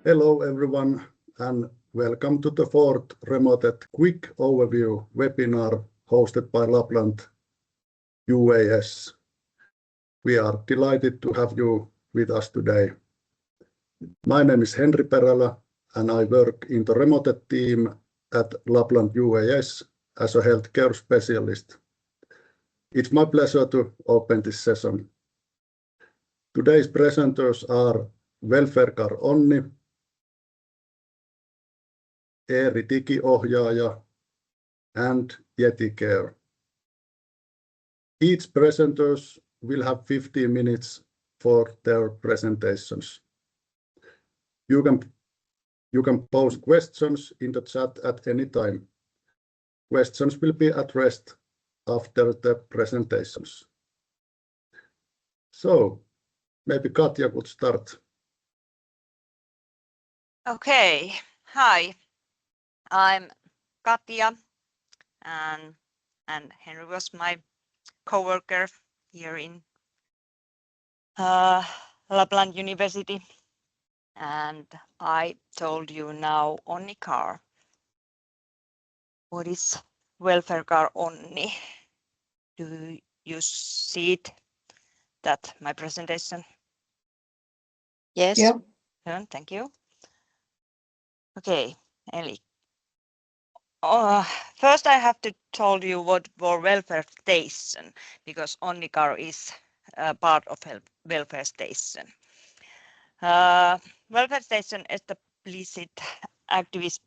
Hello everyone, and welcome to the fourth RemoTED Quick Overview webinar hosted by Lapland UAS. We are delighted to have you with us today. My name is Henri Perälä, and I work in the RemoTED team at Lapland UAS as a healthcare specialist. It's my pleasure to open this session. Today's presenters are Car Onni, Eeri Digiohjaaja, and YetiCare. Each presenters will have 15 minutes for their presentations. You can pose questions in the chat at any time. Questions will be addressed after the presentations. So maybe Katja could start. Okay, hi, I'm Katja, and Henry was my co-worker here in Lapland University, and I told you now Onni Car. What is Car Onni? Do you see it? That my presentation? Yes. Yep. Thank you. Okay, eli first I have to tell you what for welfare station, because Onni Car is part of welfare station. Welfare station established activities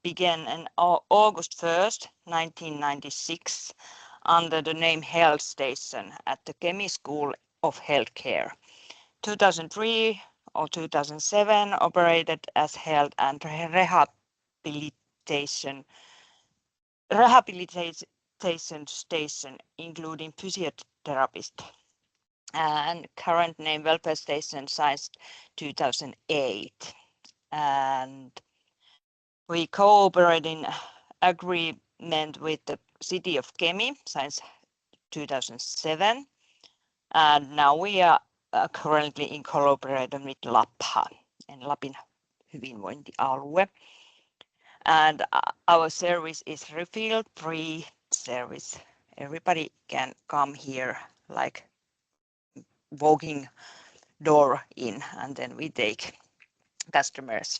began on August 1st, 1996, under the name Health Station at the Kemi School of Healthcare. 2003 or 2007 operated as health and rehabilitation station, including physiotherapist, and current name welfare station since 2008. And we cooperate in agreement with the city of Kemi since 2007, and now we are currently in collaboration with Lapland and Lapin hyvinvointiauto. And our service is refill-free service. Everybody can come here like walking door in, and then we take customers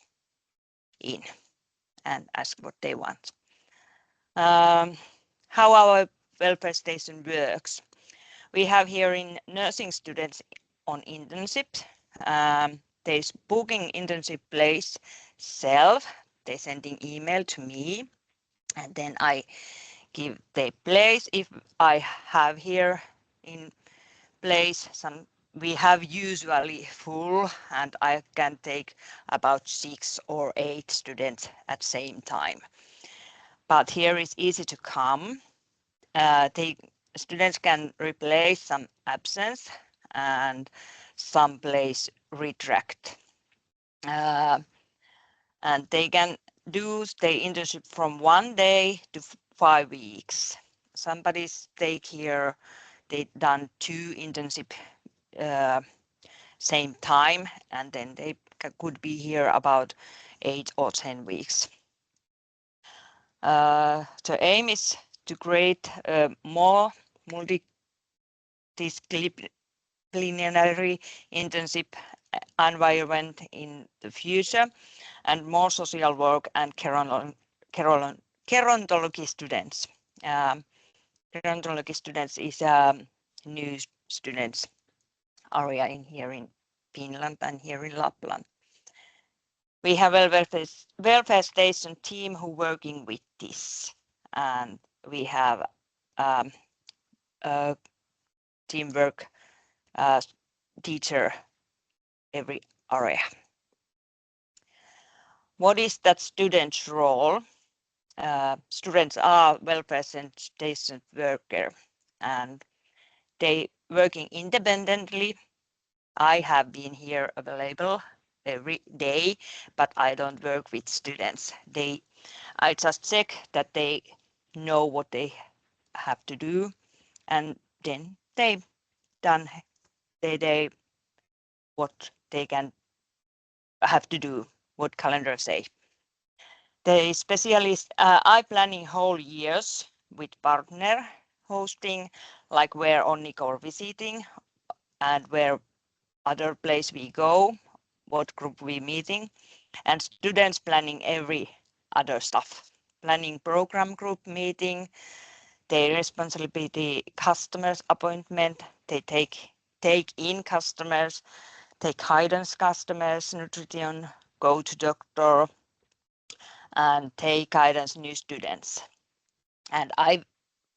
in and ask what they want. How our welfare station works. We have here in nursing students on internship. They booking internship place self. They sending email to me, and then I give the place. If I have here in place some, we have usually full, and I can take about 6 or 8 students at same time. But here is easy to come. Students can replace some absence and some place retract. And they can do the internship from 1 day to 5 weeks. Somebody's take here, they done 2 internship same time, and then they could be here about 8 or 10 weeks. The aim is to create a more multidisciplinary internship environment in the future, and more social work and gerontology students. Gerontology students is a new students area here in Finland and here in Lapland. We have a welfare station team who working with this, and we have a teamwork teacher every area. What is that student's role? Students are welfare station worker, and they working independently. I have been here available every day, but I don't work with students. I just check that they know what they have to do, and then they done what they can have to do, what calendar say. The specialist, I planning whole years with partner hosting, like where Onni or visiting and where other place we go, what group we meeting, and students planning every other stuff, planning program group meeting, their responsibility, customers appointment, they take in customers, take guidance customers, nutrition, go to doctor, and take guidance new students. And I've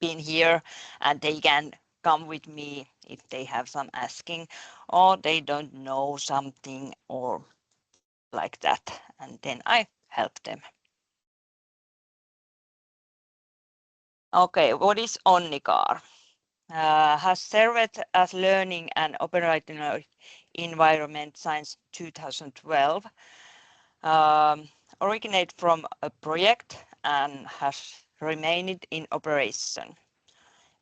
been here, and they can come with me if they have some asking or they don't know something or like that, and then I help them. Okay, what is Onni Car? Has served as learning and operational environment since 2012. Originate from a project and has remained in operation.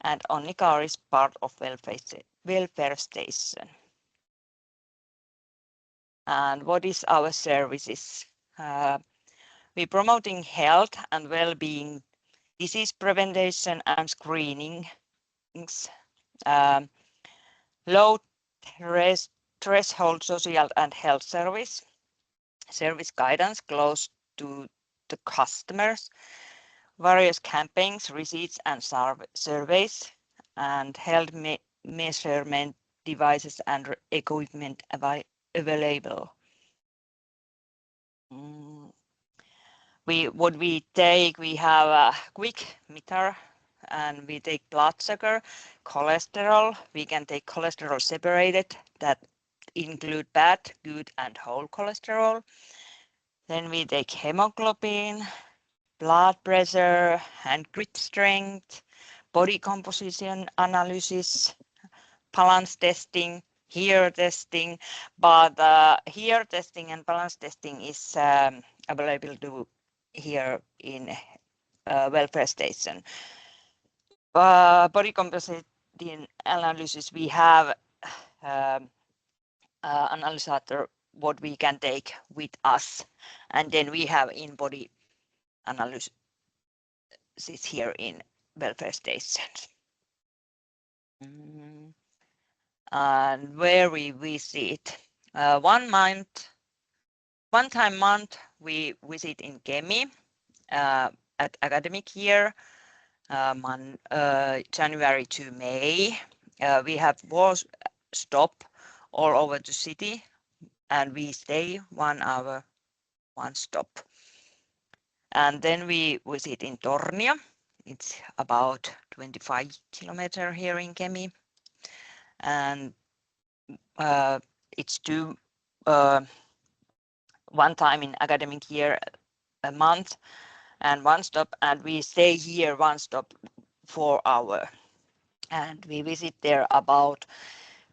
And Onni Car is part of welfare station. And what is our services? We promoting health and well-being, disease prevention and screening, low threshold social and health service guidance close to the customers, various campaigns, receipts and surveys, and health measurement devices and equipment available. What we take, we have a quick meter, and we take blood sugar, cholesterol. We can take cholesterol separated, that include bad, good, and whole cholesterol. Then we take hemoglobin, blood pressure, hand grip strength, body composition analysis, balance testing, hair testing. But hair testing and balance testing is available to here in welfare station. Body composition analysis, we have analyzer what we can take with us, and then we have in-body analysis here in welfare stations. And where we visit, one time month we visit in Kemi at academic year, January to May. We have stop all over the city, and we stay 1 hour, 1 stop. And then we visit in Tornio. It's about 25 kilometers here in Kemi. And it's one time in academic year a month and 1 stop, and we stay here 1 stop 4 hours. And we visit there about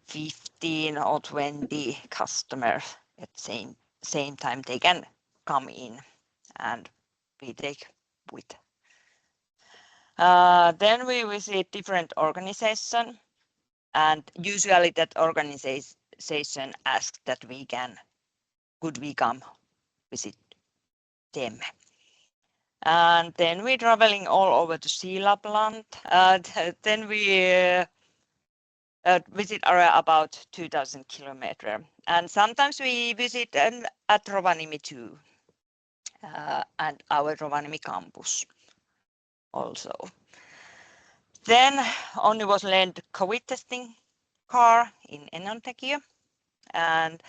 15 or 20 customers at same time. They can come in and we take with. Then we visit different organizations, and usually that organization asks that could we come visit them. And then we're traveling all over to see Lapland. Then we visit area about 2,000 kilometers, and sometimes we visit at Rovaniemi too, and our Rovaniemi campus also. Then Onni was lent COVID testing car in Enontekiö, and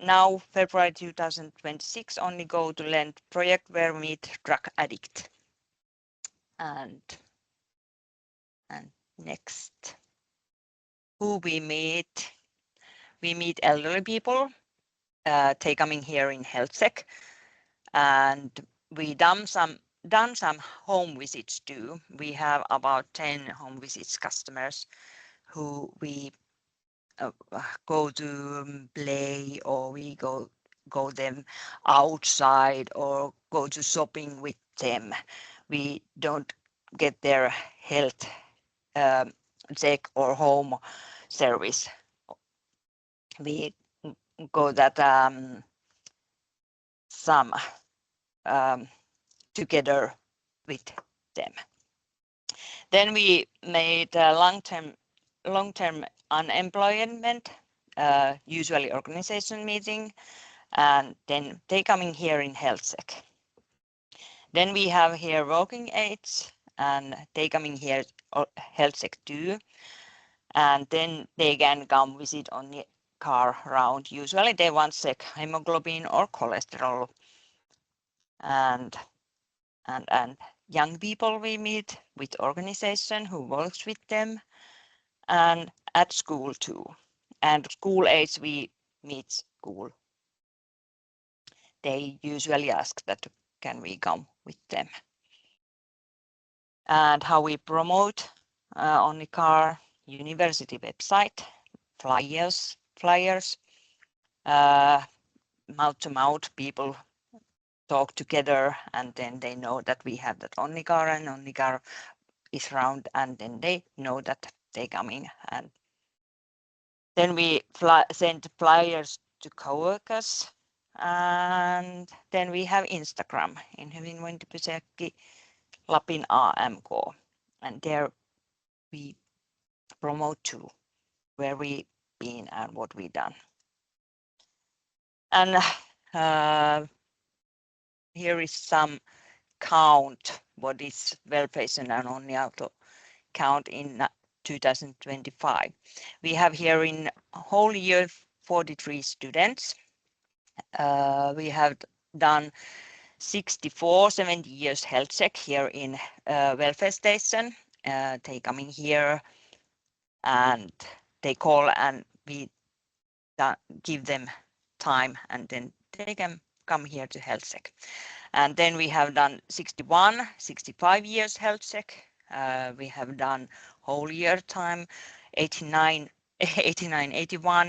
now February 2026 Onni go to lend project where we meet drug addict. And next, who we meet? We meet elderly people. They coming here in health check, and we done some home visits too. We have about 10 home visits customers who we go to play, or we go them outside, or go to shopping with them. We don't get their health check or home service. We go that some together with them. Then we made a long-term unemployment, usually organization meeting, and then they coming here in HealthSec. Then we have here working aids, and they coming here HealthSec too, and then they can come visit on the car round. Usually they want check hemoglobin or cholesterol, and young people we meet with organization who works with them, and at school too. And school age we meet school. They usually ask that can we come with them. And how we promote on the Car University website, flyers, mouth to mouth, people talk together, and then they know that we have that Onnicar, and Onnicar is around, and then they know that they coming. And then we send flyers to coworkers, and then we have Instagram in hyvinvointiauto Lapin AMK, and there we promote too where we been and what we done. And here is some count what is well-patient and Hyvinvointiauto count in 2025. We have here in whole year 43 students. We have done 70 years health check here in welfare station. They coming here and they call, and we give them time, and then they can come here to health check. And then we have done 65 years health check. We have done whole year time, 81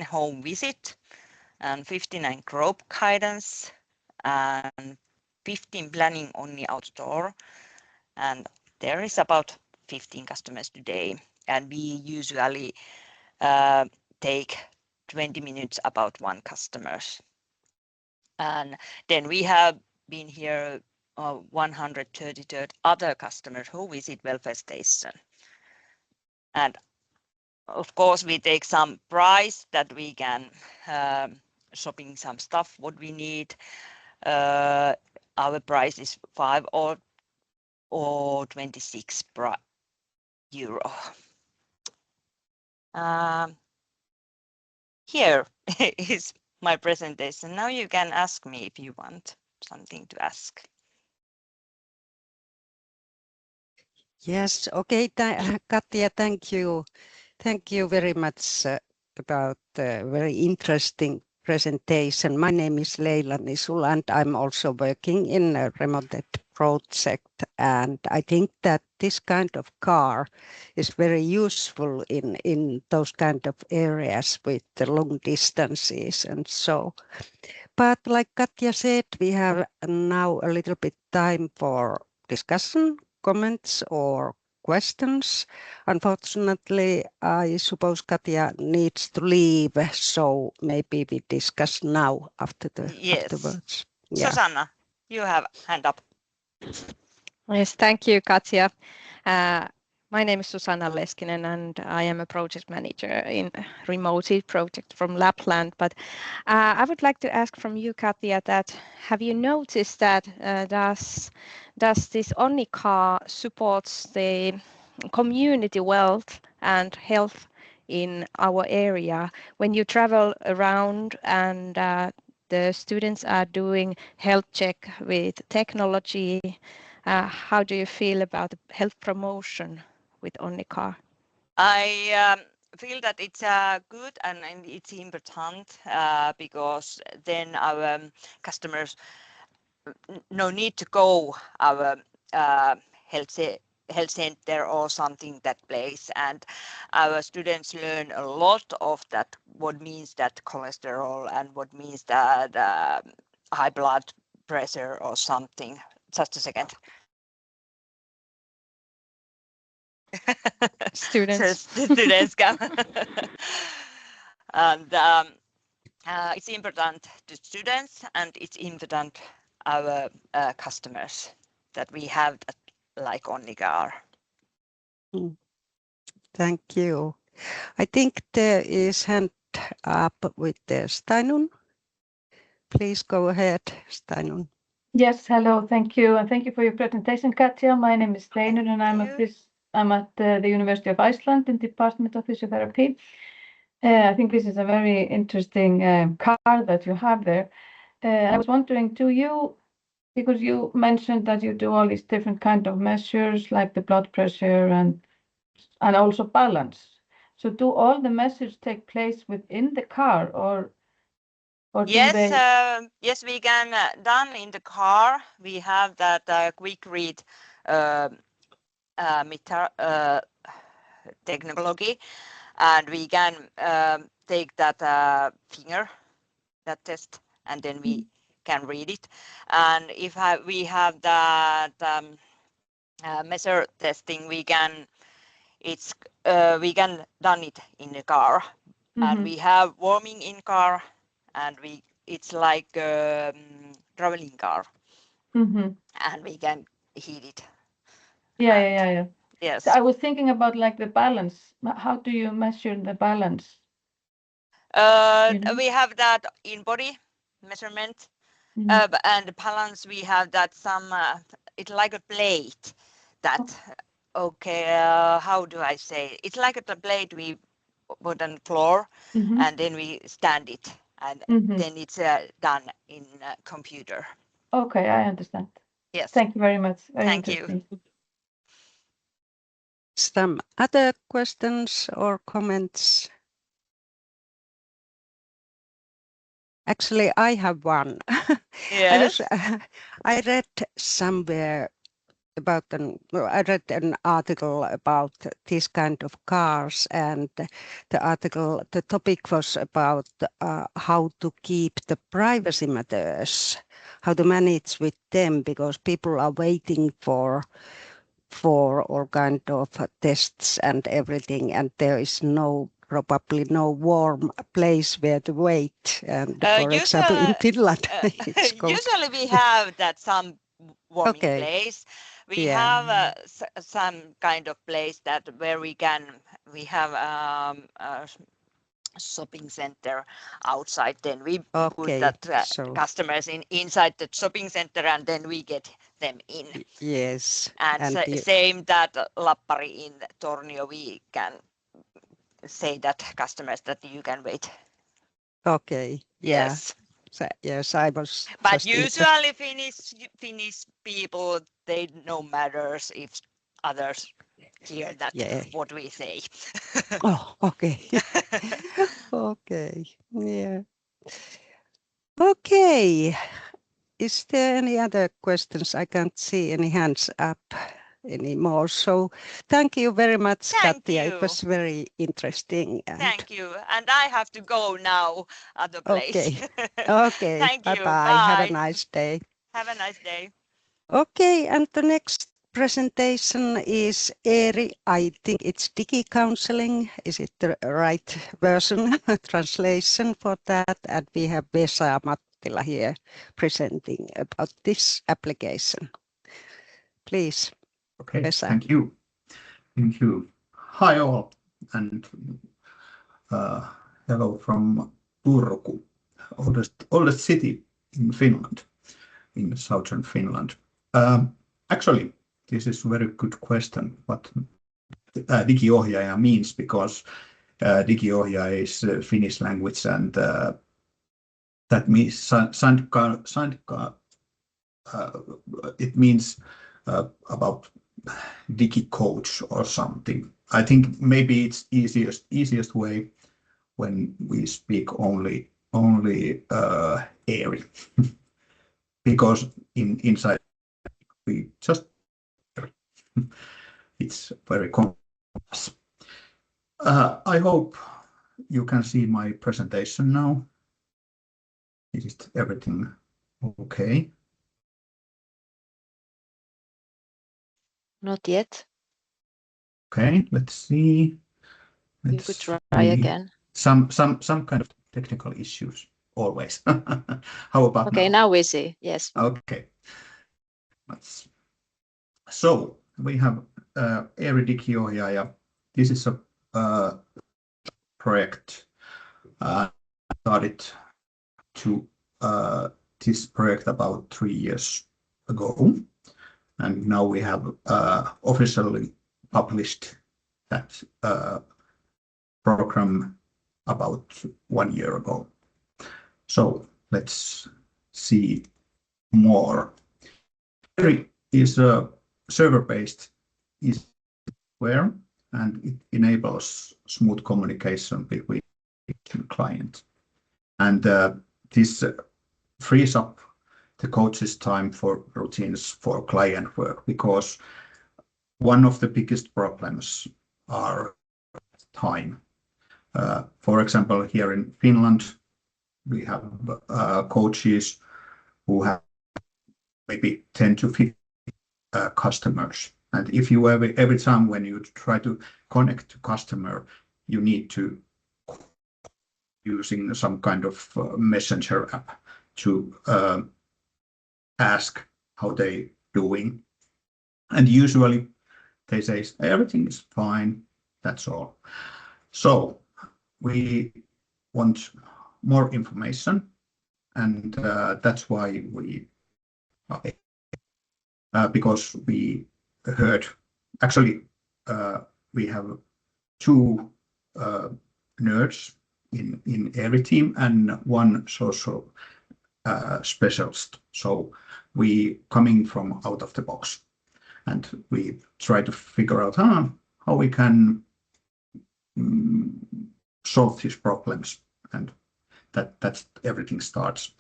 home visit, and 59 group guidance, and 15 planning on the outdoor. And there is about 15 customers today. And we usually take 20 minutes about one customer. And then we have been here 133 other customers who visit welfare station. And of course we take some price that we can shopping some stuff what we need. Our price is 5 or 26 euro. Here is my presentation. Now you can ask me if you want something to ask. Yes, okay, Katja, thank you. Thank you very much about the very interesting presentation. My name is Leila Nisula, and I'm also working in a RemoTED project. And I think that this kind of car is very useful in those kind of areas with the long distances and so. But like Katja said, we have now a little bit time for discussion, comments or questions. Unfortunately, I suppose Katja needs to leave, so maybe we discuss now afterwards. Yeah. Susanna, you have hand up. Yes, thank you, Katja. My name is Susanna Leskinen, and I am a project manager in RemoTED project from Lapland. But I would like to ask from you, Katja, that have you noticed that does this Onni car supports the community wealth and health in our area when you travel around and the students are doing health check with technology? How do you feel about health promotion with Onni car? I feel that it's good and it's important because then our customers no need to go our health center or something that place, and our students learn a lot of that, what means that cholesterol and what means that high blood pressure or something. Just a second. Students come. And it's important to students and it's important our customers that we have that, like Onni car. Thank you. I think there is hand up with Steinun. Please go ahead, Steinun. Yes, hello, thank you. And thank you for your presentation, Katja. My name is Steinun and I'm at the University of Iceland in the Department of Physiotherapy. I think this is a very interesting car that you have there. I was wondering, because you mentioned that you do all these different kind of measures like the blood pressure and also balance. So do all the measures take place within the car or Yes, do they? yes, we can done in the car. We have that quick read meter technology, and we can take that finger, that test, and then we can read it. And if we have that measure testing, we can done it in the car, and we have warming in car, and it's like traveling car, and we can heat it. Yeah. Yes. So I was thinking about like the balance. How do you measure the balance? We have that in body measurement, and the balance we have that some. It's like a plate that. Okay, how do I say? It's like a plate we put on the floor, and then we stand it, and then it's done in computer. Okay, I understand. Yes. Thank you very much. Very Thank interesting. you. Some other questions or comments? Actually, I have one. Yes. I read somewhere about I read an article about this kind of cars, and the topic was about how to keep the privacy matters, how to manage with them, because people are waiting for all kind of tests and everything, and there is probably no warm place where to wait. And for example, in Finland, it's cold. Usually we have that some warming place. We have some kind of place that where we have a shopping center outside. Then we put that customers inside the shopping center, and then we get them in. Yes. And same that Lappari in Tornio, we can say that customers that you can wait. Okay. Yes. Yes, I was. But usually Finnish people, they no matters if others hear that what we say. Oh, okay. Okay. Yeah. Okay. Is there any other questions? I can't see any hands up anymore. So thank you very much, Katja. It was very interesting. Thank you. And I have to go now other place. Okay. Thank you. Bye. Have a nice day. Have a nice day. Okay, and the next presentation is Eeri. I think it's Digi Counseling. Is it the right version, translation for that? And we have Vesa Mattila here presenting about this application. Please, okay, Vesa. Thank you. Thank you. Hi all, and hello from Turku, oldest city in Finland, in southern Finland. Actually, this is a very good question, what Digiohjaaja means, because Digiohjaaja is Finnish language, and that means it means about DigiCoach or something. I think maybe it's easiest way when we speak only Eeri, because inside we just it's very complex. I hope you can see my presentation now. Is everything okay? Not yet. Okay, let's see. You could try again. Some kind of technical issues always. How about Okay, now we see. Yes. Okay. So we have Eeri Digiohjaaja. This is a project. Started to this project about 3 years ago, and now we have officially published that program about 1 year ago. So let's see more. Eeri is a server-based software, and it enables smooth communication between client. And this frees up the coach's time for routines for client work, because one of the biggest problems are time. For example, here in Finland, we have coaches who have maybe 10 to 50 customers. And if you every time when you try to connect to customer, you need to using some kind of messenger app to ask how they doing. And usually they say everything is fine, that's all. So we want more information, and that's why we because we heard actually we have 2 nerds in Eeri team and 1 social specialist. So we coming from out of the box, and we try to figure out how we can solve these problems, and that's everything starts.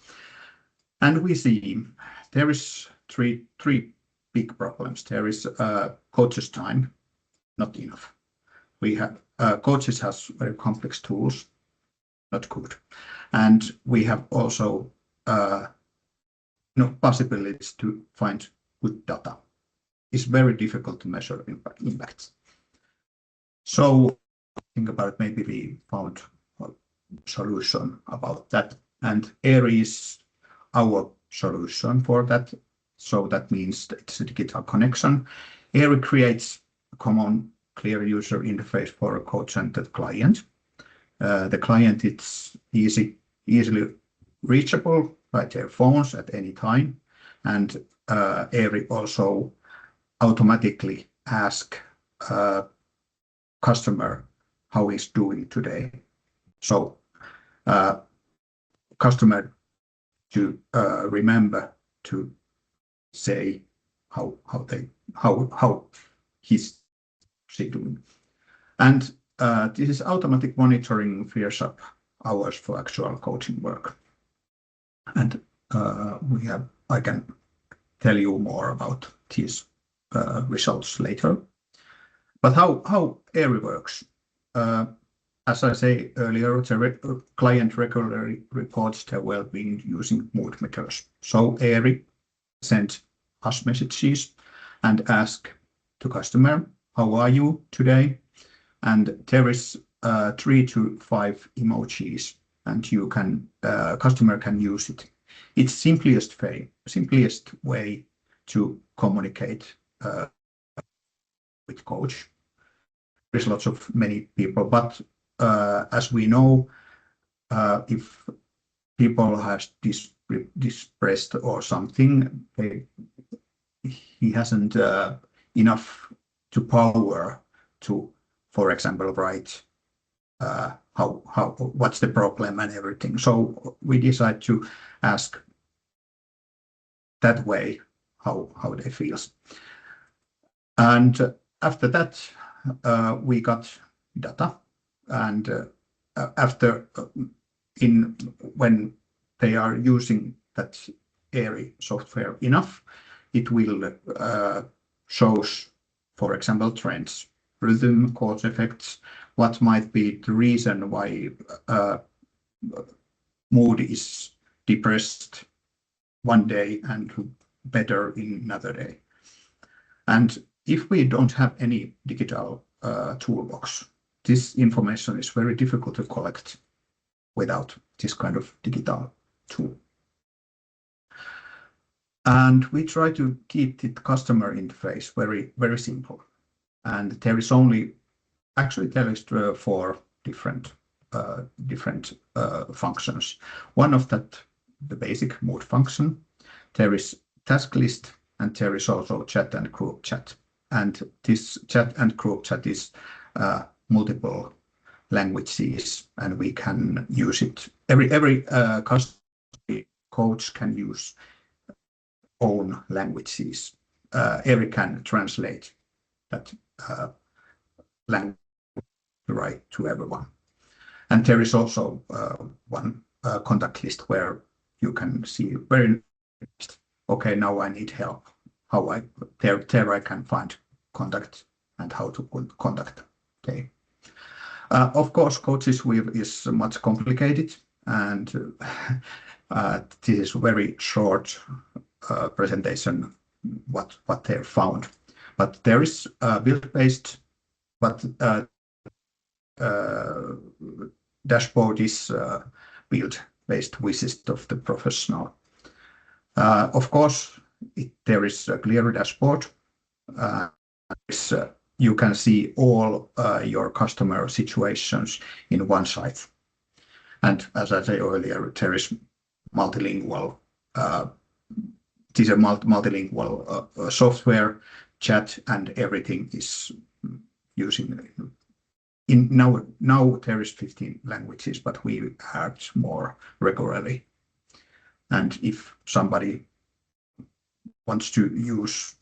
And we see there is three big problems. There is coaches' time, not enough. We have coaches has very complex tools, not good, and we have also possibilities to find good data. It's very difficult to measure impacts. So think about maybe we found a solution about that, and Eeri is our solution for that. So that means that it's a digital connection. Eeri creates a common, clear user interface for a coach and the client. The client is easily reachable by their phones at any time, and Eeri also automatically ask customer how he's doing today. So customer to remember to say how he's doing, and this is automatic monitoring frees up hours for actual coaching work. And I can tell you more about these results later. But how Eeri works? As I say earlier, the client regularly reports their well-being using mood meters. So Eeri sends us messages and ask to customer, how are you today? And there is 3 to 5 emojis, and you can customer can use it. It's simplest way to communicate with coach. There's lots of many people, but as we know, if people has depressed or something, he hasn't enough to power to, for example, write what's the problem and everything. So we decide to ask that way how they feel. And after that, we got data, and after when they are using that Eeri software enough, it will shows, for example, trends, rhythm, cause effects, what might be the reason why mood is depressed one day and better in another day. And if we don't have any digital toolbox, this information is very difficult to collect. without this kind of digital tool. And we try to keep the customer interface very, very simple. And there is only, actually there is 4 different functions. One of that, the basic mood function, there is task list, and there is also chat and group chat. And this chat and group chat is multiple languages, and we can use it. Every coach can use own languages. Eeri can translate that language right to everyone. And there is also one contact list where you can see very, okay, now I need help. How there I can find contact and how to contact. Okay. Of course, coaches wheel is much complicated, and this is very short presentation what they found. But there is build-based, but dashboard is build-based visit of the professional. Of course, there is a clear dashboard. You can see all your customer situations in one site. And as I said earlier, there is multilingual. This is a multilingual software, chat, and everything is using. Now there is 15 languages, but we add more regularly. And if somebody wants to use,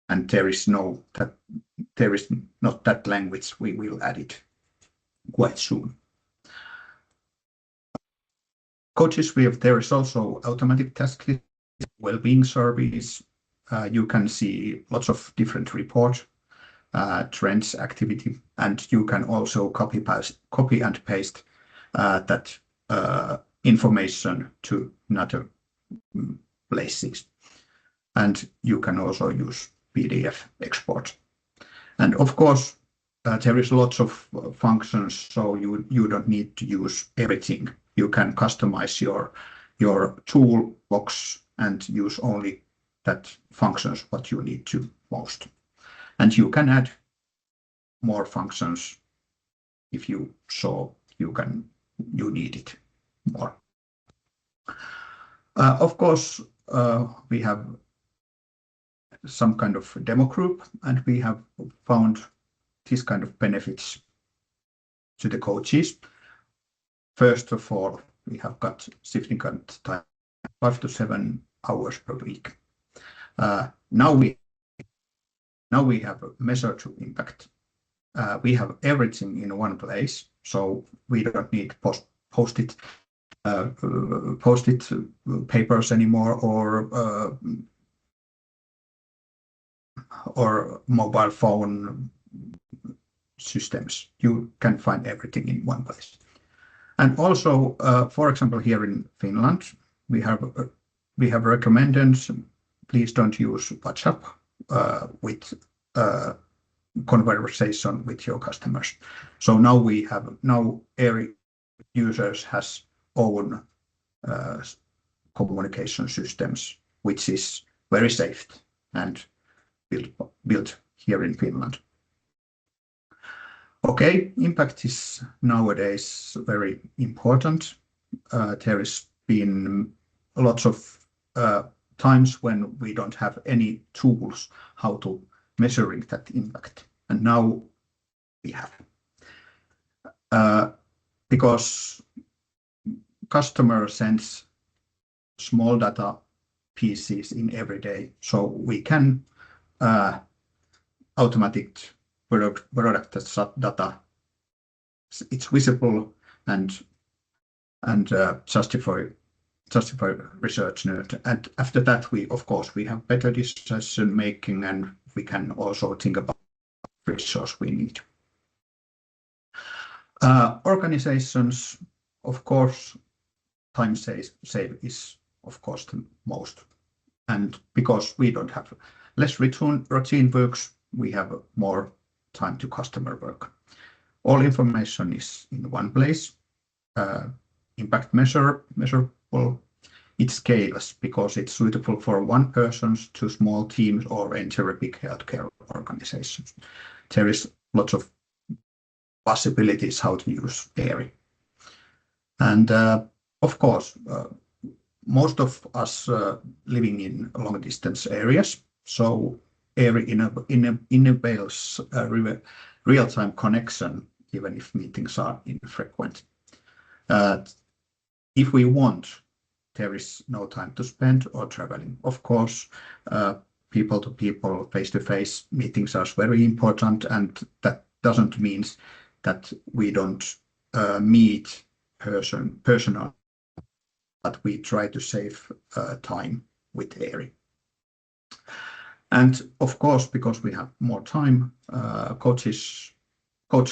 and there is not that language, we will add it quite soon. Coaches wheel, there is also automatic task list, well-being surveys. You can see lots of different reports, trends, activity, and you can also copy and paste that information to another places. And you can also use PDF export. And of course, there is lots of functions, so you don't need to use everything. You can customize your toolbox and use only that functions what you need to most. And you can add more functions if you need it more. Of course, we have some kind of demo group, and we have found this kind of benefits to the coaches. First of all, we have got significant time, 5 to 7 hours per week. Now we have a measure to impact. We have everything in one place, so we don't need post-it papers anymore, or mobile phone systems. You can find everything in one place. And also, for example, here in Finland, we have recommended, please don't use WhatsApp with conversation with your customers. So now Eeri users has own communication systems, which is very safe and built here in Finland. Okay, impact is nowadays very important. There has been lots of times when we don't have any tools how to measuring that impact, and now we have. Because customer sends small data pieces in every day, so we can automatic product data. It's visible and justify research. And after that, we have better decision making, and we can also think about resource we need. Organizations, of course, time save is of course the most, and because we don't have less routine works, we have more time to customer work. All information is in one place. impact measurable. It scales because it's suitable for one person, to small teams, or entire big healthcare organizations. There is lots of possibilities how to use Eeri. And of course, most of us living in long distance areas, so Eeri enables real-time connection even if meetings are infrequent. If we want, there is no time to spend or traveling. Of course, people-to-people, face-to-face meetings are very important, and that doesn't mean that we don't meet personal, but we try to save time with Eeri. And of course, because we have more time, coach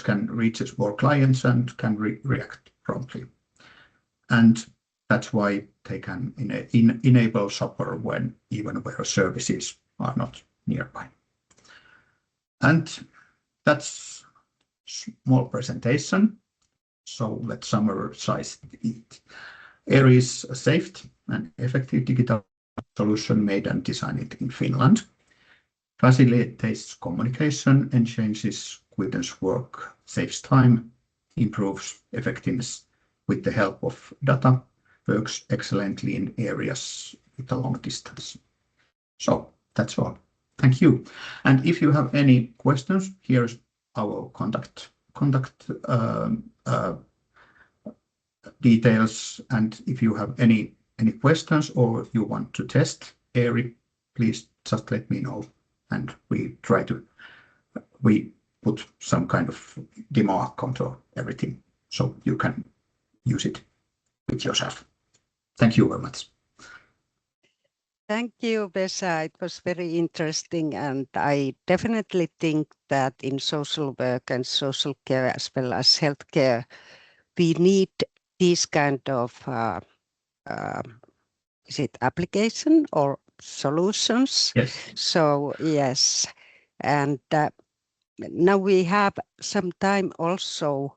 can reach more clients and can react promptly. And that's why they can enable support even where services are not nearby. And that's small presentation. So let's summarize it. Eeri is a safe and effective digital solution made and designed in Finland. Facilitates communication and changes students' work, saves time, improves effectiveness with the help of data, works excellently in areas with a long distance. So that's all. Thank you. And if you have any questions, here's our contact details. And if you have any questions or you want to test Eeri, please just let me know. And we put some kind of demo account or everything, so you can use it with yourself. Thank you very much. Thank you, Vesa. It was very interesting, and I definitely think that in social work and social care as well as healthcare, we need these kind of is it application or solutions? Yes. So yes, and now we have some time also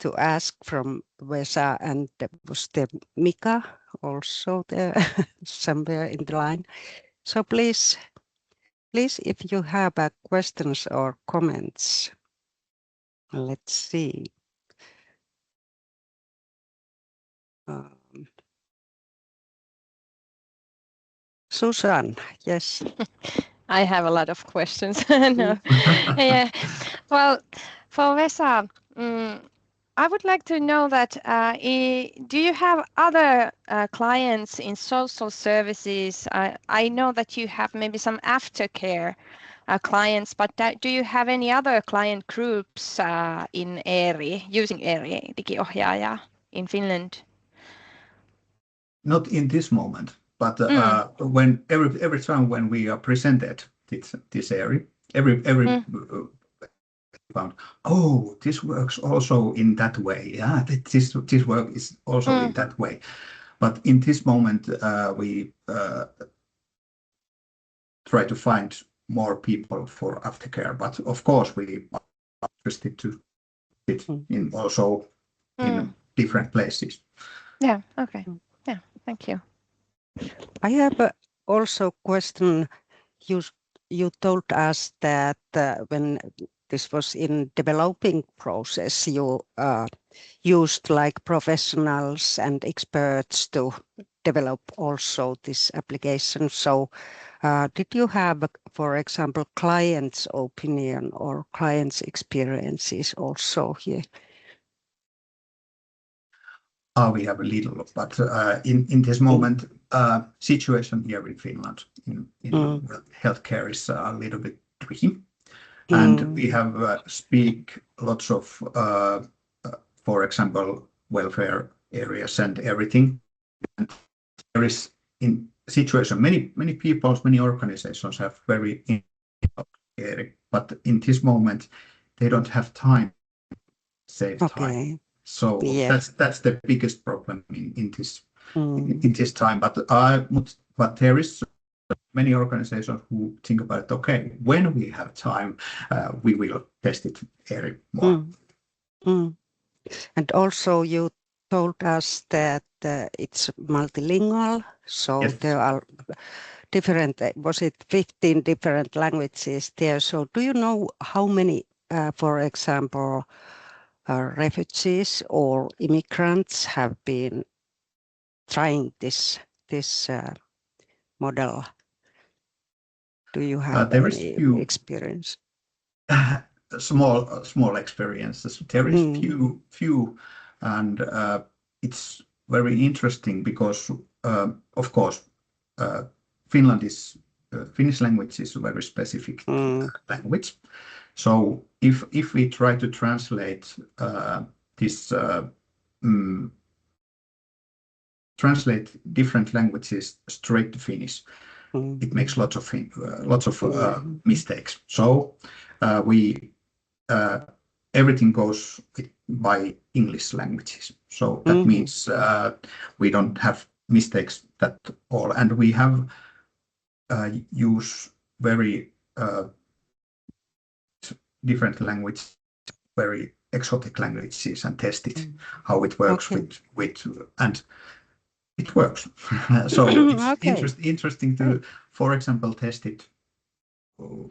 to ask from Vesa, and was there Mika also there somewhere in the line. So please, if you have questions or comments, let's see. Susan, yes. I have a lot of questions. No. Yeah. Well, for Vesa, I would like to know that do you have other clients in social services? I know that you have maybe some aftercare clients, but do you have any other client groups in Eeri, using Eeri Digiohjaaja in Finland? Not in this moment, but when every time when we are presented this Eeri, every found, oh, this works also in that way. Yeah, this work is also in that way. But in this moment, we try to find more people for aftercare. But of course, we are interested to it in also in different places. Yeah. Okay. Yeah. Thank you. I have also question. You told us that when this was in developing process, you used like professionals and experts to develop also this application. So did you have, for example, clients' opinion or clients' experiences also here? We have a little, but in this moment, situation here in Finland in healthcare is a little bit tricky. And we have speak lots of, for example, welfare areas and everything. And there is in situation many people, many organizations have very area, but in this moment they don't have time to save time. So that's the biggest problem in this time. But there is many organizations who think about, okay, when we have time, we will test it more. And also you told us that it's multilingual, so Yes. there are different, was it 15 different languages there? So do you know how many, for example, refugees or immigrants have been trying this model? Do you have There is any few experience? small experiences. There is few, and it's very interesting because, of course, Finnish language is a very specific language. So if we try to translate this translate different languages straight to Finnish, it makes lots of mistakes. So we everything goes by English languages. So that means we don't have mistakes at all, and we have use very different languages, very exotic languages, and tested how it works with and it works. So it's interesting to, for example, test it.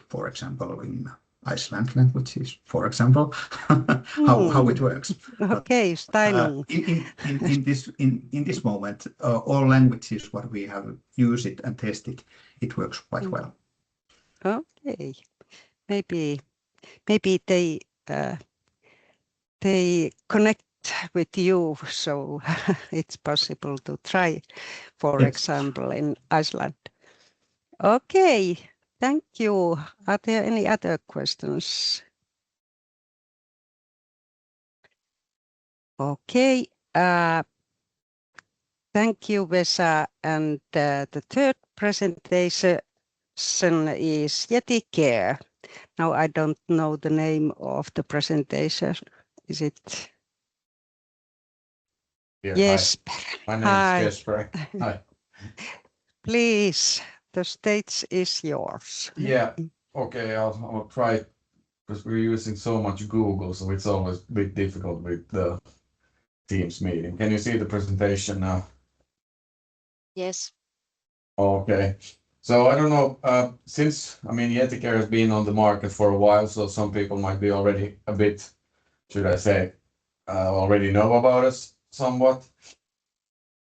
For example, in Iceland languages, for example, how it works. Okay, Steinung. In this moment, all languages what we have used it and tested, it works quite well. Okay, maybe they connect with you, so it's possible to try, for example, in Iceland. Okay, thank you. Are there any other questions? Okay, thank you, Vesa. And the third presentation is YetiCare. Now I don't know the name of the presentation. Is it? Yes. My name is Jesper. Hi. Please, the stage is yours. Yeah. Okay, I'll try, because we're using so much Google, so it's always a bit difficult with the Teams meeting. Can you see the presentation now? Yes. Okay. So I don't know, since, YetiCare has been on the market for a while, so some people might be already a bit, should I say, already know about us somewhat.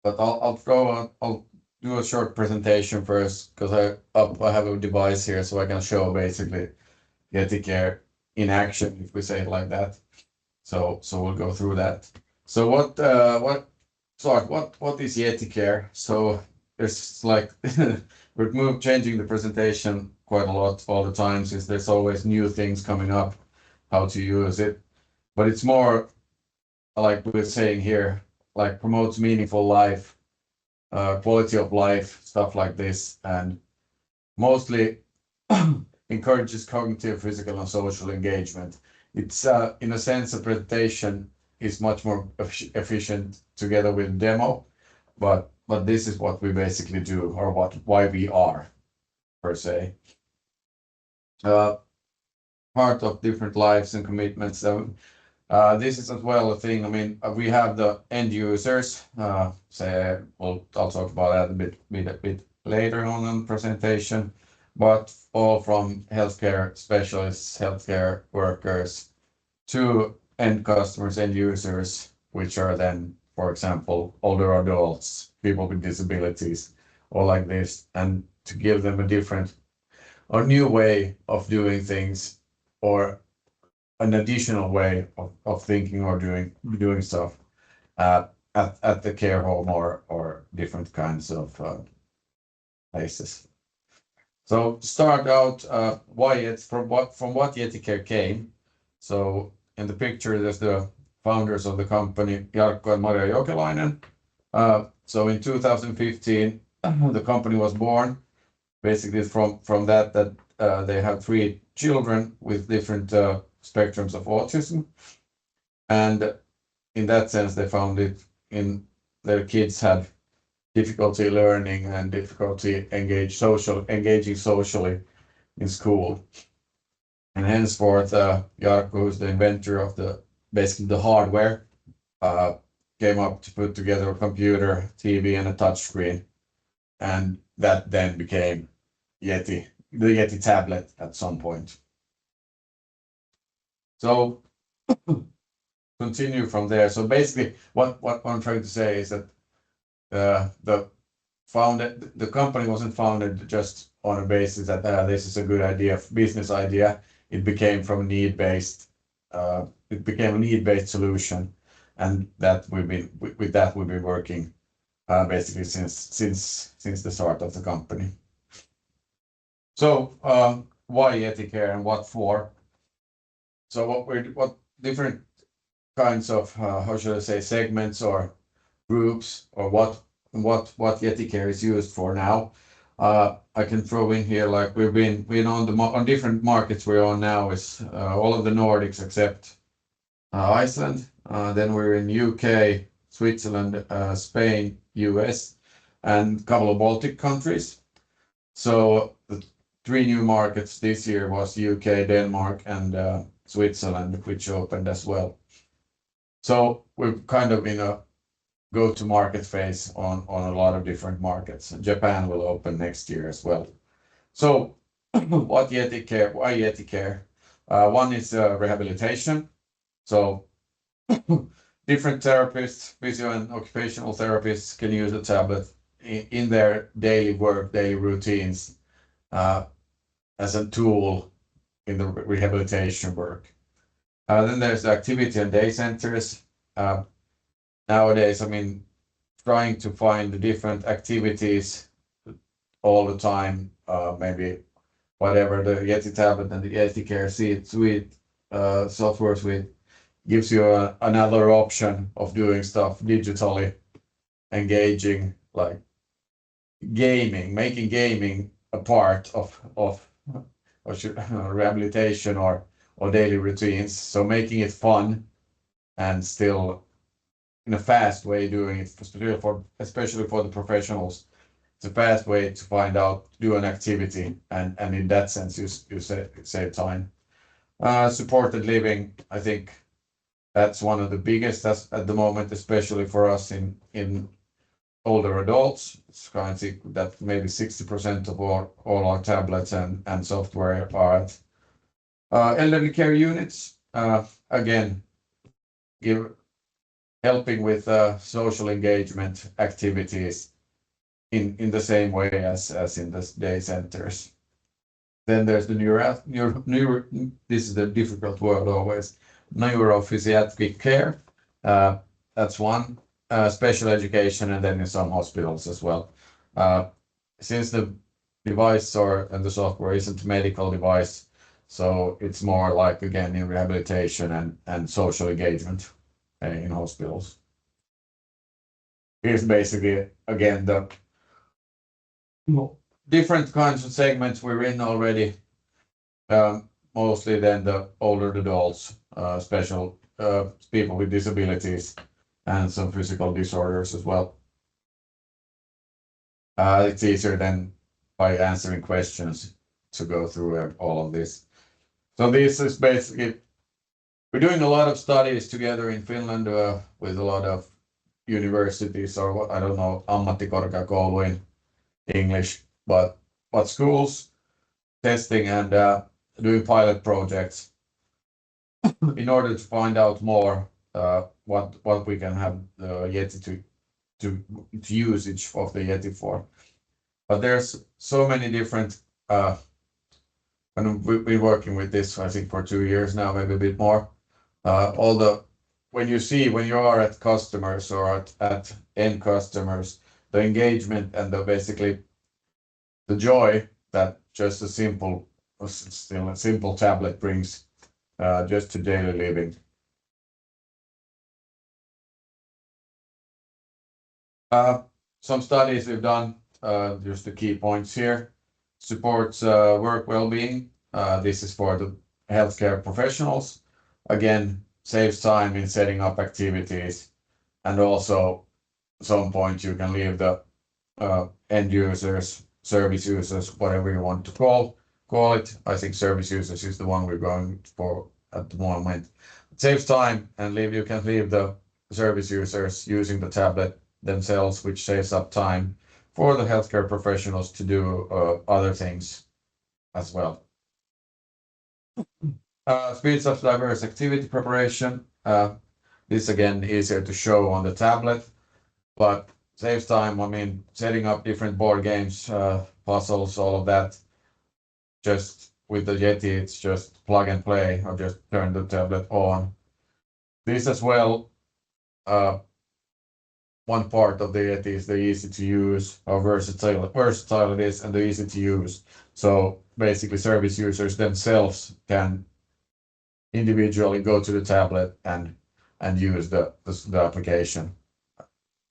But I'll do a short presentation first, because I have a device here, so I can show basically YetiCare in action, if we say it like that. So we'll go through that. So what is YetiCare? So there's like we're changing the presentation quite a lot all the time, since there's always new things coming up, how to use it. But it's more like we're saying here, like promotes meaningful life, quality of life, stuff like this, and mostly encourages cognitive, physical, and social engagement. It's in a sense, a presentation is much more efficient together with demo, but this is what we basically do, or why we are, per se. Part of different lives and commitments. This is as well a thing. We have the end users. I'll talk about that a bit later on in the presentation. But all from healthcare specialists, healthcare workers, to end customers, end users, which are then, for example, older adults, people with disabilities, or like this, and to give them a different or new way of doing things, or an additional way of thinking or doing stuff at the care home or different kinds of places. So start out from what YetiCare came. So in the picture, there's the founders of the company, Jarkko and Maria Jokelainen. So in 2015, the company was born. Basically, from that they have 3 children with different spectrums of autism, and in that sense, they found it in their kids had difficulty learning and difficulty engaging socially in school, and henceforth, Jarkko, who's the inventor of basically the hardware, came up to put together a computer, TV, and a touchscreen, and that then became the Yeti tablet at some point. So continue from there. So basically, what I'm trying to say is that the company wasn't founded just on a basis that this is a good idea, business idea. It became from need-based. It became a need-based solution, and that we've been working basically since the start of the company. So why YetiCare and what for? So what different kinds of how should I say, segments or groups, or what YetiCare is used for now. I can throw in here, like we've been on different markets we're on now is all of the Nordics except Iceland. Then we're in UK, Switzerland, Spain, US, and a couple of Baltic countries. So the 3 new markets this year was UK, Denmark, and Switzerland, which opened as well. So we're kind of in a go-to-market phase on a lot of different markets. Japan will open next year as well. So what YetiCare? Why YetiCare? One is rehabilitation. So different therapists, physio and occupational therapists can use the tablet in their daily work, daily routines as a tool in the rehabilitation work. Then there's the activity and day centers. Nowadays, I mean, trying to find the different activities all the time, maybe whatever the Yeti tablet and the YetiCare suite, software suite gives you another option of doing stuff digitally, engaging, like gaming, making gaming a part of rehabilitation or daily routines. So making it fun and still in a fast way doing it, especially for the professionals. It's a fast way to find out, do an activity, and in that sense you save time. Supported living, I think that's one of the biggest at the moment, especially for us in older adults. It's kind of that maybe 60% of all our tablets and software are at elderly care units. Again, helping with social engagement activities in the same way as in the day centers. Then there's the this is the difficult word always, neurophysiatric care. That's one. Special education, and then in some hospitals as well. Since the device and the software isn't a medical device, so it's more like, again, in rehabilitation and social engagement in hospitals. Here's basically, again, the different kinds of segments we're in already. Mostly then the older adults, special people with disabilities, and some physical disorders as well. It's easier than by answering questions to go through all of this. So this is basically, we're doing a lot of studies together in Finland with a lot of universities, or what, I don't know, ammattikorkeakoulu in English, but schools, testing and doing pilot projects in order to find out more what we can have the Yeti to usage of the Yeti for. But there's so many different, and we've been working with this, I think, for 2 years now, maybe a bit more. When you are at customers or at end customers, the engagement and basically the joy that just a simple tablet brings just to daily living. Some studies we've done, just the key points here. Supports work well-being. This is for the healthcare professionals. Again, saves time in setting up activities, and also at some point you can leave the end users, service users, whatever you want to call it. I think service users is the one we're going for at the moment. It saves time, and you can leave the service users using the tablet themselves, which saves up time for the healthcare professionals to do other things as well. Speeds up diverse activity preparation. This again easier to show on the tablet, but saves time. I mean, setting up different board games, puzzles, all of that. Just with the Yeti, it's just plug and play or just turn the tablet on. This as well, one part of the Yeti is the easy to use, how versatile it is, and the easy to use. So basically service users themselves can individually go to the tablet and use the application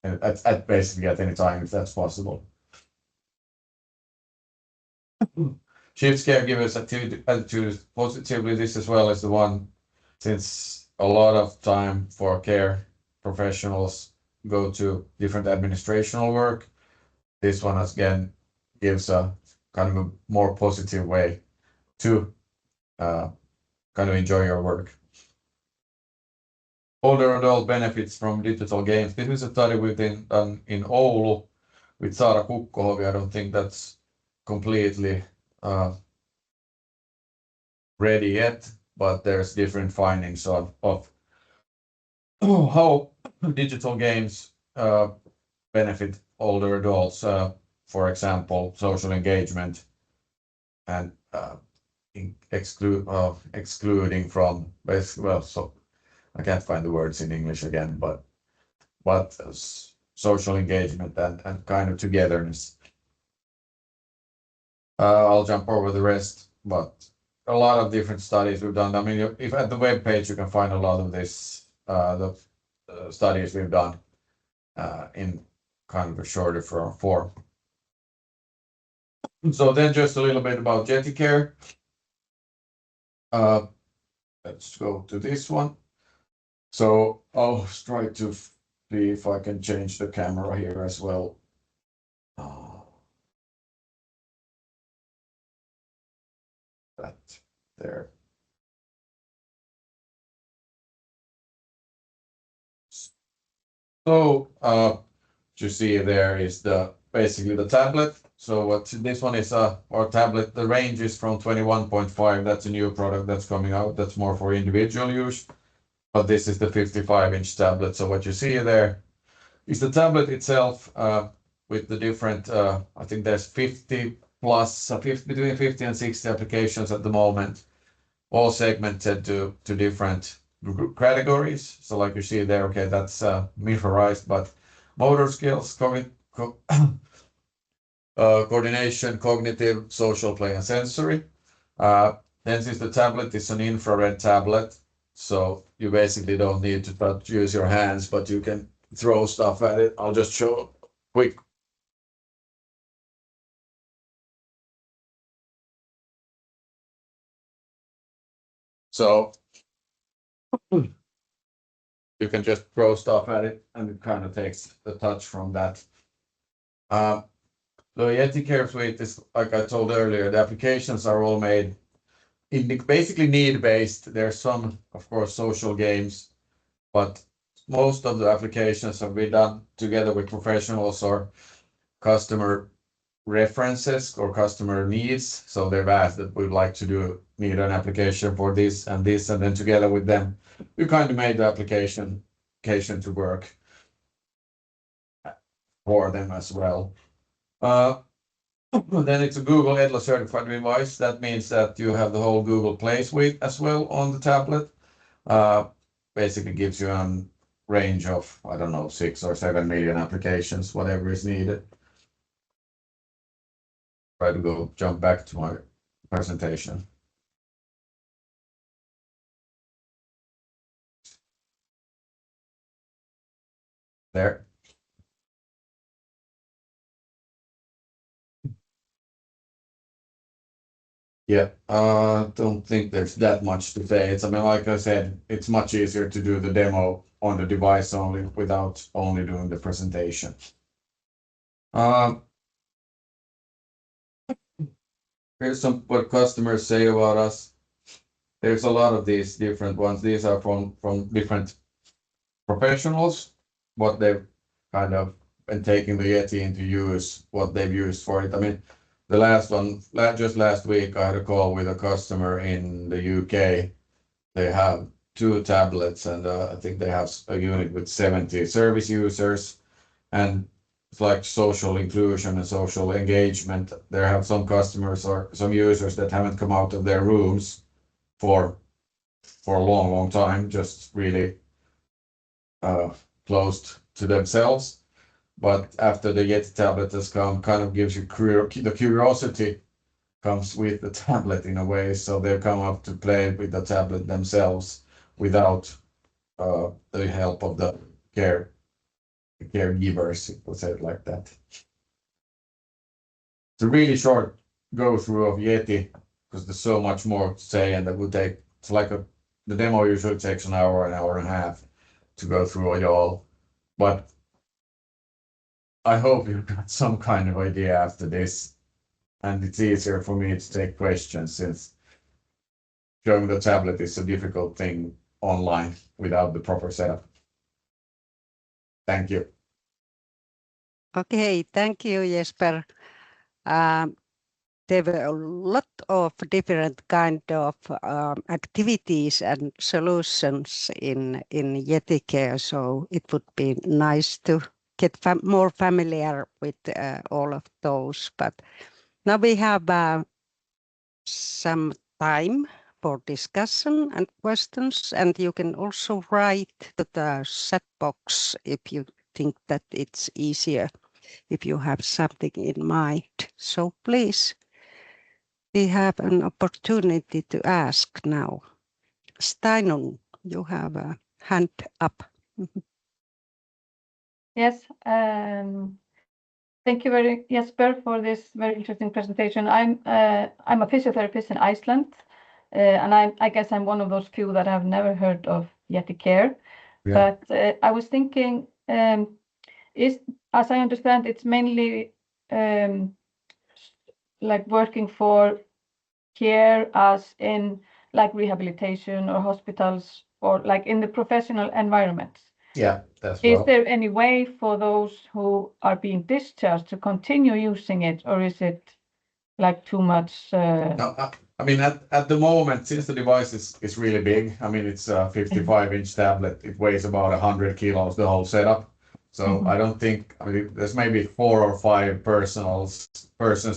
at basically at any time if that's possible. Shifts caregivers attitude positively. This as well is the one, since a lot of time for care professionals go to different administrational work. This one again gives a kind of a more positive way to kind of enjoy your work. Older adult benefits from digital games. This is a study we've done in Oulu with Saara Kukkohovi. I don't think that's completely ready yet, but there's different findings of how digital games benefit older adults. For example, social engagement and excluding from so I can't find the words in English again, but social engagement and kind of togetherness. I'll jump over the rest, but a lot of different studies we've done. I mean, if at the web page you can find a lot of this, the studies we've done in kind of a shorter form. So then just a little bit about YetiCare. Let's go to this one. So I'll try to see if I can change the camera here as well. That there. So you see there is basically the tablet. So what this one is our tablet. The range is from 21.5. That's a new product that's coming out. That's more for individual use. But this is the 55-inch tablet. So what you see there is the tablet itself with the different, I think there's 50 plus, between 50 and 60 applications at the moment, all segmented to different categories. So like you see there, okay, that's miniaturized, but motor skills, coordination, cognitive, social play, and sensory. Then since the tablet is an infrared tablet, so you basically don't need to use your hands, but you can throw stuff at it. I'll just show quick. So you can just throw stuff at it and it kind of takes the touch from that. The YetiCare suite is, like I told earlier, the applications are all made in basically need-based. There's some, of course, social games, but most of the applications have been done together with professionals or customer references or customer needs. So they've asked that we'd like to need an application for this, and then together with them, we kind of made the application to work for them as well. Then it's a Google EDLA certified device. That means that you have the whole Google Play suite as well on the tablet. Basically gives you a range of, I don't know, 6 or 7 million applications, whatever is needed. Try to jump back to my presentation. There. Yeah, don't think there's that much to say. I mean, like I said, it's much easier to do the demo on the device only without only doing the presentation. Here's what customers say about us. There's a lot of these different ones. These are from different professionals, what they've kind of been taking the Yeti into use, what they've used for it. I mean, the last one, just last week, I had a call with a customer in the UK. They have 2 tablets, and I think they have a unit with 70 service users, and it's like social inclusion and social engagement. There have some customers or some users that haven't come out of their rooms for a long time, just really closed to themselves. But after the Yeti tablet has come, kind of gives you the curiosity comes with the tablet in a way. So they come up to play with the tablet themselves without the help of the caregivers, if we say it like that. It's a really short go through of Yeti because there's so much more to say, and that would take, it's like the demo usually takes an hour and a half to go through it all. But I hope you've got some kind of idea after this, and it's easier for me to take questions since showing the tablet is a difficult thing online without the proper setup. Thank you. Okay, thank you, Jesper. There were a lot of different kind of activities and solutions in YetiCare, so it would be nice to get more familiar with all of those. But now we have some time for discussion and questions, and you can also write to the chat box if you think that it's easier, if you have something in mind. So please, we have an opportunity to ask now. Steinun, you have a hand up. Yes, thank you Jesper, for this very interesting presentation. I'm a physiotherapist in Iceland, and I guess I'm one of those few that have never heard of YetiCare. Yeah. But I was thinking, as I understand, it's mainly like working for care as in like rehabilitation or hospitals or like in the professional environments. Yeah, that's right. Is there any way for those who are being discharged to continue using it, or is it like too much? No, I mean, at the moment, since the device is really big, I mean, it's a 55-inch tablet. It weighs about 100 kilos, the whole setup. So I don't think, I mean, there's maybe 4 or 5 persons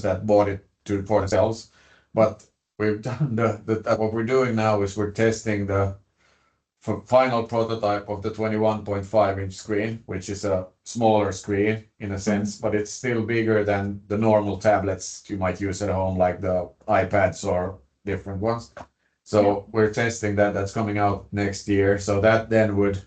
that bought it for themselves. But we've done what we're doing now is we're testing the final prototype of the 21.5-inch screen, which is a smaller screen in a sense, but it's still bigger than the normal tablets you might use at home, like the iPads or different ones. So we're testing that. That's coming out next year. So that then would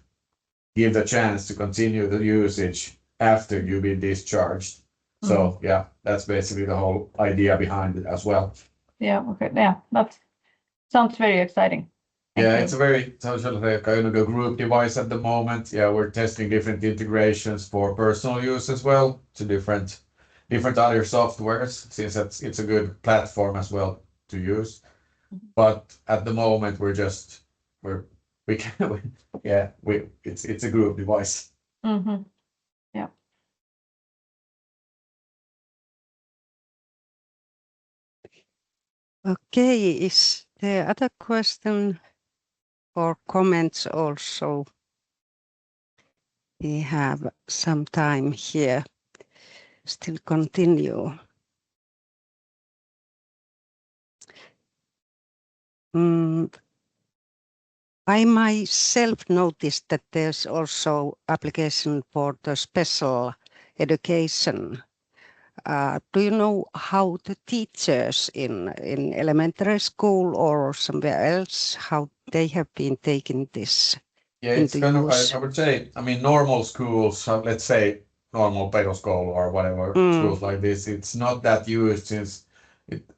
give the chance to continue the usage after you've been discharged. So yeah, that's basically the whole idea behind it as well. Yeah, okay. Yeah, that sounds very exciting. Yeah, it's a very social kind of a group device at the moment. Yeah, we're testing different integrations for personal use as well to different other softwares, since it's a good platform as well to use. But at the moment, it's a group device. Yeah. Okay, is there other question or comments also? We have some time here. Still continue. I myself noticed that there's also application for the special education. Do you know how the teachers in elementary school or somewhere else, how they have been taking this? Yeah, it's kind of, I would say, I mean, normal schools, let's say normal pedagogical or whatever schools like this, it's not that used since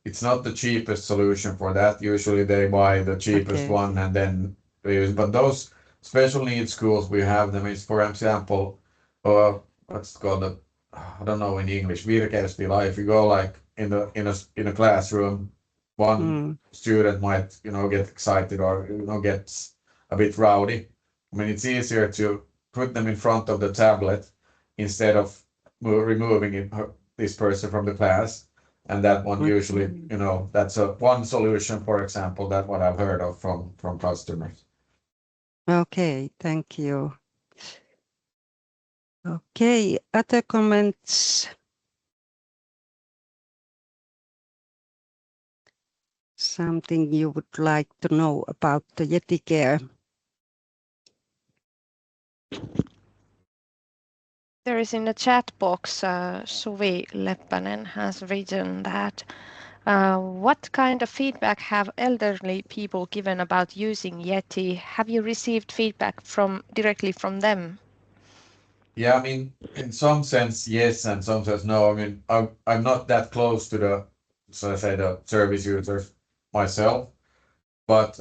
it's not the cheapest solution for that. Usually they buy the cheapest one and then they use, but those special needs schools, we have them is, for example, what's it called, I don't know in English, virkestilä. If you go like in a classroom, one student might, get excited or, get a bit rowdy. I mean, it's easier to put them in front of the tablet instead of removing this person from the class. And that one usually, that's one solution, for example, that what I've heard of from customers. Okay, thank you. Okay, other comments? Something you would like to know about the YetiCare? There is in the chat box, Suvi Leppänen has written that what kind of feedback have elderly people given about using Yeti? Have you received feedback directly from them? Yeah, I mean, in some sense, yes, and some sense, no. I mean, I'm not that close to the service users myself, but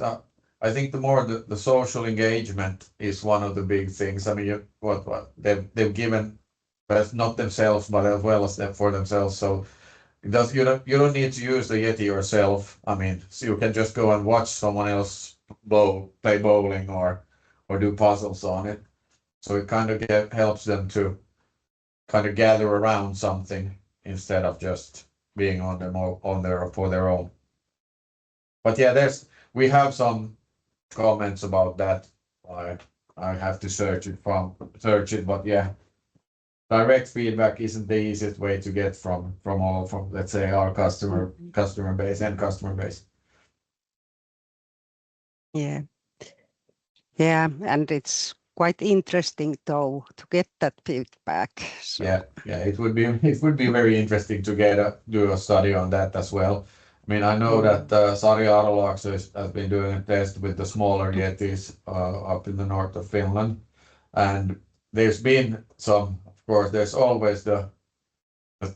I think the more the social engagement is one of the big things. I mean, what they've given, but not themselves, but as well as them for themselves. So you don't need to use the Yeti yourself. I mean, so you can just go and watch someone else play bowling or do puzzles on it. So it kind of helps them to kind of gather around something instead of just being on there for their own. But yeah, we have some comments about that. I have to search it, but yeah, direct feedback isn't the easiest way to get from let's say our customer base and customer base. Yeah. Yeah, and it's quite interesting though to get that feedback. So. Yeah, it would be very interesting to do a study on that as well. I mean, I know that Sari Arolaakso has been doing a test with the smaller Yetis up in the north of Finland, and there's been some. Of course, there's always the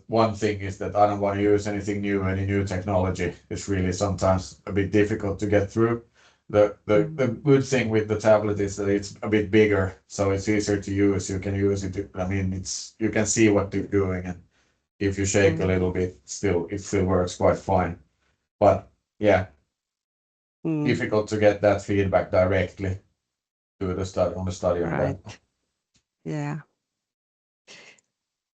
one thing is that I don't want to use any new technology. It's really sometimes a bit difficult to get through. The good thing with the tablet is that it's a bit bigger, so it's easier to use. You can use it. I mean, you can see what you're doing, and if you shake a little bit, it still works quite fine. But yeah, difficult to get that feedback directly to the study on right. that. Yeah.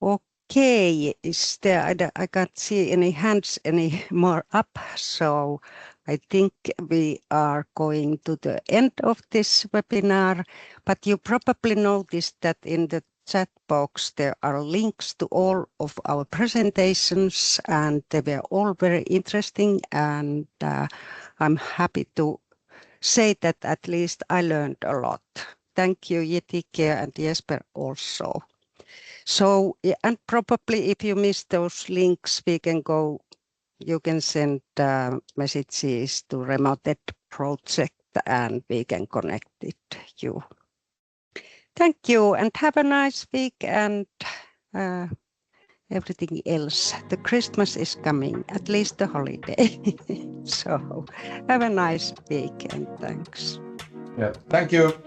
Okay, is there? I can't see any hands any more up, so I think we are going to the end of this webinar. But you probably noticed that in the chat box there are links to all of our presentations, and they were all very interesting. And I'm happy to say that at least I learned a lot. Thank you, YetiCare and Jesper also. So, and probably if you miss those links, you can send messages to RemoTED project and we can connect it to you. Thank you and have a nice week and everything else. The Christmas is coming, at least the holiday. So have a nice week and thanks. Yeah, thank you.